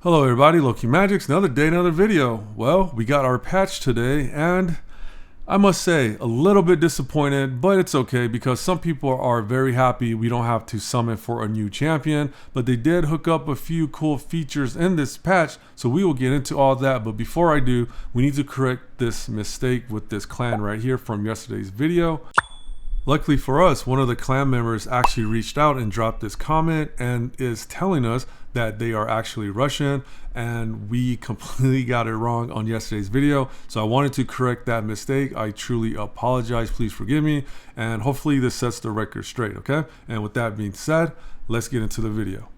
Hello everybody, Loki Magics, another day, another video. Well, we got our patch today and I must say a little bit disappointed, but it's okay because some people are very happy we don't have to summon for a new champion, but they did hook up a few cool features in this patch, so we will get into all that. But before I do, we need to correct this mistake with this clan right here from yesterday's video. Luckily for us, one of the clan members actually reached out and dropped this comment and is telling us that they are actually Russian, and we completely got it wrong on yesterday's video. So I wanted to correct that mistake. I truly apologize. Please forgive me, and hopefully this sets the record straight, okay? And with that being said, let's get into the video.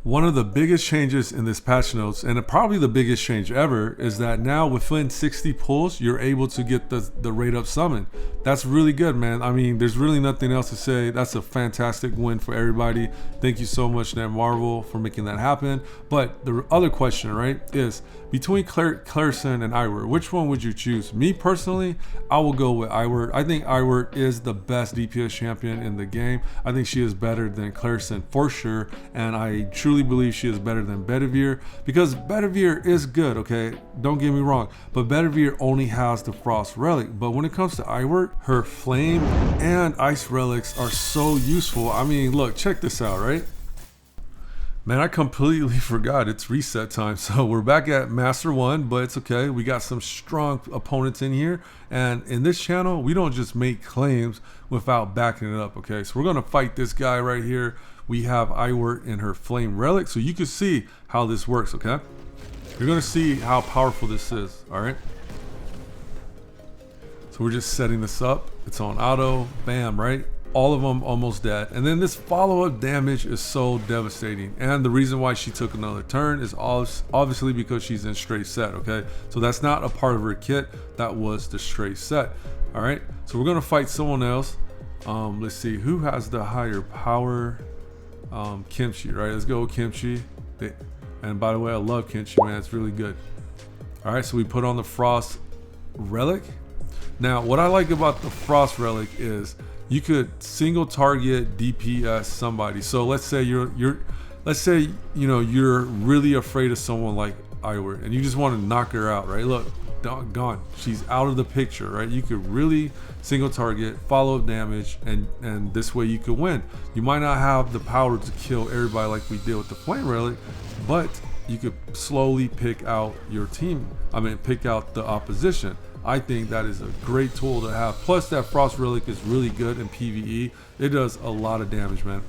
One of the biggest changes in this patch notes, and probably the biggest change ever, is that now within 60 pulls, you're able to get the rate up summon. That's really good, man. I mean, there's really nothing else to say. That's a fantastic win for everybody. Thank you so much, Net Marvel, for making that happen. But the other question, right, is between Clarisin and Iweret, which one would you choose? Me personally, I will go with Iweret. I think Iweret is the best DPS champion in the game. I think she is better than Clarisin for sure, and I truly believe she is better than Bavor, because Bavor is good, okay, don't get me wrong, but Bavor only has the Frost relic. But when it comes to Iweret, her flame and ice relics are so useful. I mean, look, check this out, right? Man, I completely forgot it's reset time. So we're back at Master 1, but it's okay. We got some strong opponents in here. And in this channel, we don't just make claims without backing it up, okay? So we're going to fight this guy right here. We have Iweret in her flame relic. So you can see how this works, okay? You're going to see how powerful this is, all right? So we're just setting this up. It's on auto, bam, right? All of them almost dead. And then this follow-up damage is so devastating. And the reason why she took another turn is obviously because she's in straight set, okay? So that's not a part of her kit. That was the straight set, all right? So we're gonna fight someone else. Let's see, who has the higher power? Kimchi, right? Let's go with Kimchi. And by the way, I love Kimchi, man. It's really good. All right, so we put on the Frost relic. Now, what I like about the Frost relic is you could single target DPS somebody. So let's say you're really afraid of someone like Iweret and you just want to knock her out, right? Look, gone. She's out of the picture, right? You could really single target, follow up damage, and this way you could win. You might not have the power to kill everybody like we did with the flame relic, but you could slowly pick out your team. I mean, pick out the opposition. I think that is a great tool to have. Plus that Frost relic is really good in PvE. It does a lot of damage, man.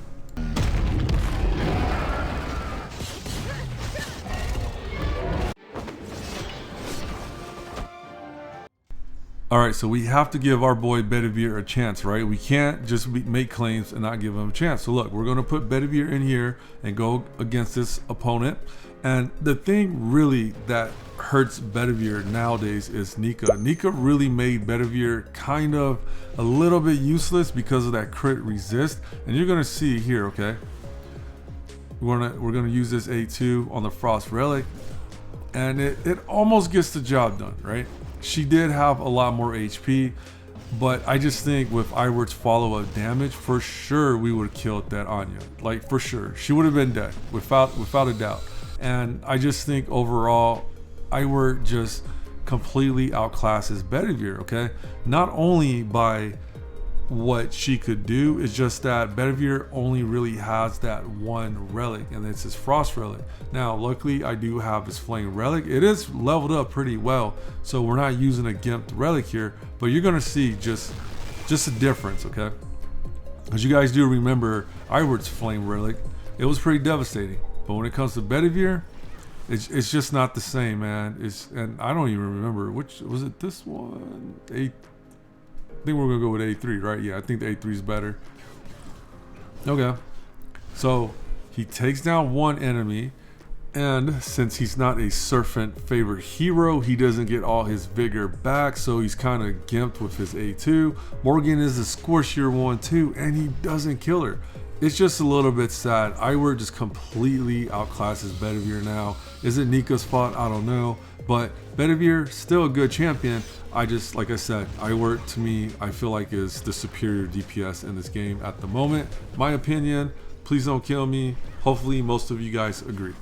All right, so we have to give our boy Bavor a chance, right? We can't just make claims and not give him a chance. So look, we're gonna put Bavor in here and go against this opponent. And the thing really that hurts Bavor nowadays is Nika. Nika really made Bavor kind of a little bit useless because of that crit resist. And you're gonna see here, okay? We're gonna use this A2 on the Frost relic, and it almost gets the job done, right? She did have a lot more HP, but I just think with Iweret's follow-up damage, for sure we would have killed that Anya. Like, for sure. She would have been dead, without a doubt. And I just think overall, Iweret just completely outclasses Bavor, okay? Not only by what she could do, it's just that Bavor only really has that one relic, and it's his Frost relic. Now, luckily, I do have his flame relic. It is leveled up pretty well, so we're not using a gimped relic here, but you're gonna see just a difference, okay? As you guys do remember Iweret's flame relic, it was pretty devastating. But when it comes to Bavor, it's just not the same, man. And I don't even remember which was it. This one, I think we're gonna go with A3, right? Yeah, I think the A3 is better. Okay, so he takes down one enemy, and since he's not a Serpent favored hero, he doesn't get all his vigor back, so he's kind of gimped with his A2. Morgan is a squishier one too, and he doesn't kill her. It's just a little bit sad. Iweret just completely outclasses Bavor now. Is it Nika's fault? I don't know. But Bavor, still a good champion. I just, like I said, Iweret to me, I feel like is the superior DPS in this game at the moment. My opinion, please don't kill me. Hopefully most of you guys agree.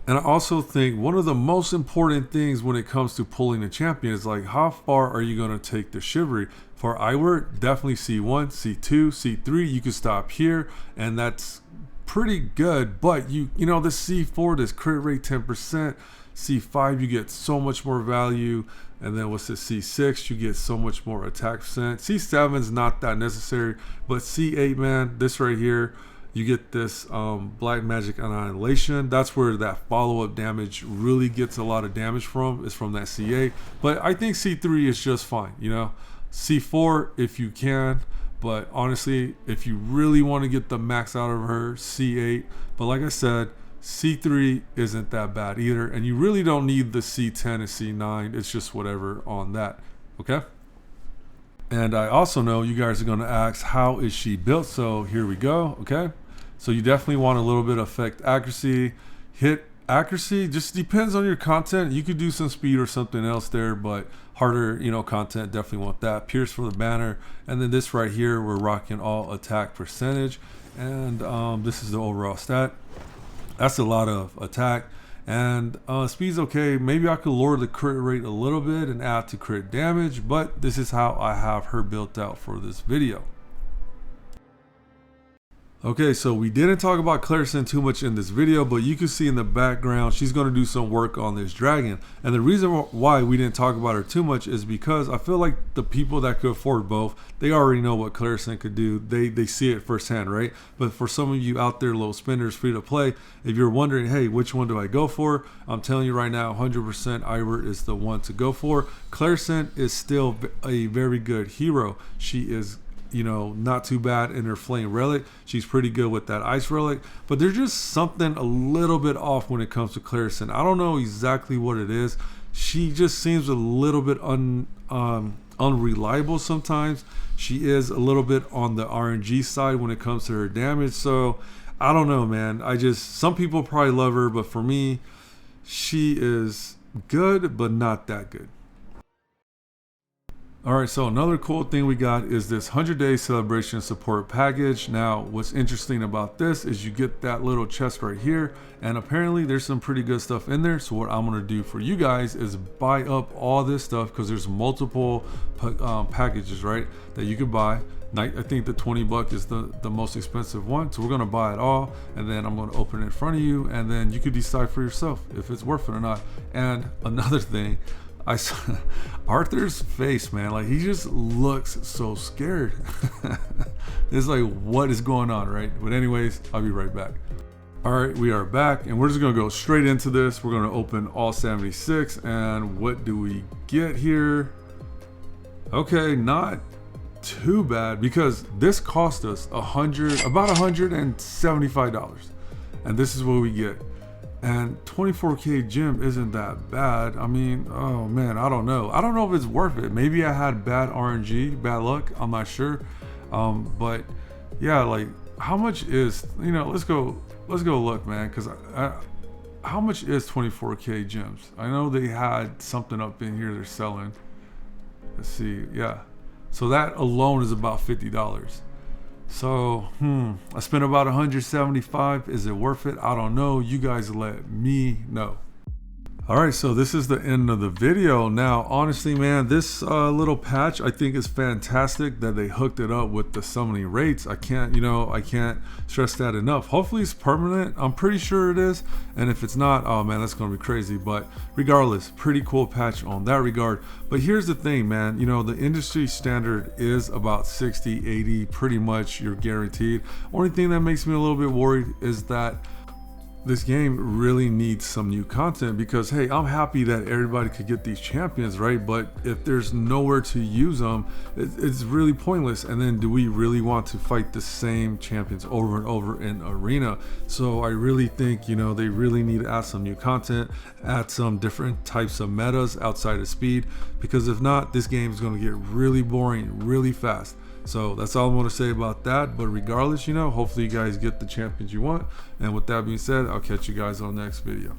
And I also think one of the most important things when it comes to pulling a champion is like, how far are you going to take the chivalry? For Iweret, definitely C1, C2, C3. You can stop here, and that's pretty good. But you know, the C4, this crit rate 10%. C5, you get so much more value. And then what's the C6? You get so much more attack percent. C7 is not that necessary, but C8, man, this right here, you get this black magic annihilation. That's where that follow-up damage really gets a lot of damage from. It's from that C8. But I think C3 is just fine, you know. C4 if you can, but honestly, if you really want to get the max out of her, C8. But like I said, C3 isn't that bad either, and you really don't need the C10 and C9. It's just whatever on that, okay? And I also know you guys are going to ask, how is she built? So here we go, okay? So you definitely want a little bit of effect accuracy. Hit accuracy just depends on your content. You could do some speed or something else there, but harder, you know, content, definitely want that. Pierce for the banner. And then this right here, we're rocking all attack percentage. And this is the overall stat. That's a lot of attack. And speed's okay. Maybe I could lower the crit rate a little bit and add to crit damage, but this is how I have her built out for this video. Okay, so we didn't talk about Clarisin too much in this video, but you can see in the background she's going to do some work on this dragon. And the reason why we didn't talk about her too much is because I feel like the people that could afford both, they already know what Clarisin could do. They see it firsthand, right? But for some of you out there, low spenders, free to play, if you're wondering, hey, which one do I go for? I'm telling you right now, 100% Iweret is the one to go for. Clarisin is still a very good hero. She is, you know, not too bad in her flame relic. She's pretty good with that ice relic, but there's just something a little bit off when it comes to Clarisin. I don't know exactly what it is. She just seems a little bit unreliable sometimes. She is a little bit on the RNG side when it comes to her damage. So I don't know, man. Some people probably love her, but for me, she is good, but not that good. Alright, so another cool thing we got is this 100-day celebration support package. Now, what's interesting about this is you get that little chest right here, and apparently there's some pretty good stuff in there. So what I'm going to do for you guys is buy up all this stuff, because there's multiple packages, right, that you could buy. I think the 20 buck is the most expensive one, so we're going to buy it all, and then I'm going to open it in front of you, and then you could decide for yourself if it's worth it or not. And another thing, I saw Arthur's face, man, like he just looks so scared. It's like, what is going on, right? But anyways, I'll be right back. All right, we are back, and we're just gonna go straight into this. We're gonna open all 76, and what do we get here? Okay, not too bad, because this cost us about $175, and this is what we get. And 24k gem isn't that bad. I mean, oh man, I don't know if it's worth it. Maybe I had bad RNG, bad luck, I'm not sure. But yeah, like how much is, you know, let's go look, man, because how much is 24k gems? I know they had something up in here they're selling. Let's see. Yeah, so that alone is about $50. So I spent about 175. Is it worth it? I don't know. You guys let me know. All right, so this is the end of the video. Now, honestly, man, this little patch I think is fantastic that they hooked it up with the summoning rates. I can't stress that enough. Hopefully it's permanent. I'm pretty sure it is. And if it's not, oh man, that's gonna be crazy. But regardless, pretty cool patch on that regard. But here's the thing, man, you know, the industry standard is about 60, 80, pretty much you're guaranteed. Only thing that makes me a little bit worried is that this game really needs some new content, because hey, I'm happy that everybody could get these champions, right? But if there's nowhere to use them, it's really pointless. And then do we really want to fight the same champions over and over in arena? So I really think, you know, they really need to add some new content, add some different types of metas outside of speed, because if not, this game is going to get really boring really fast. So that's all I want to say about that. But regardless, you know, hopefully you guys get the champions you want. And with that being said, I'll catch you guys on the next video.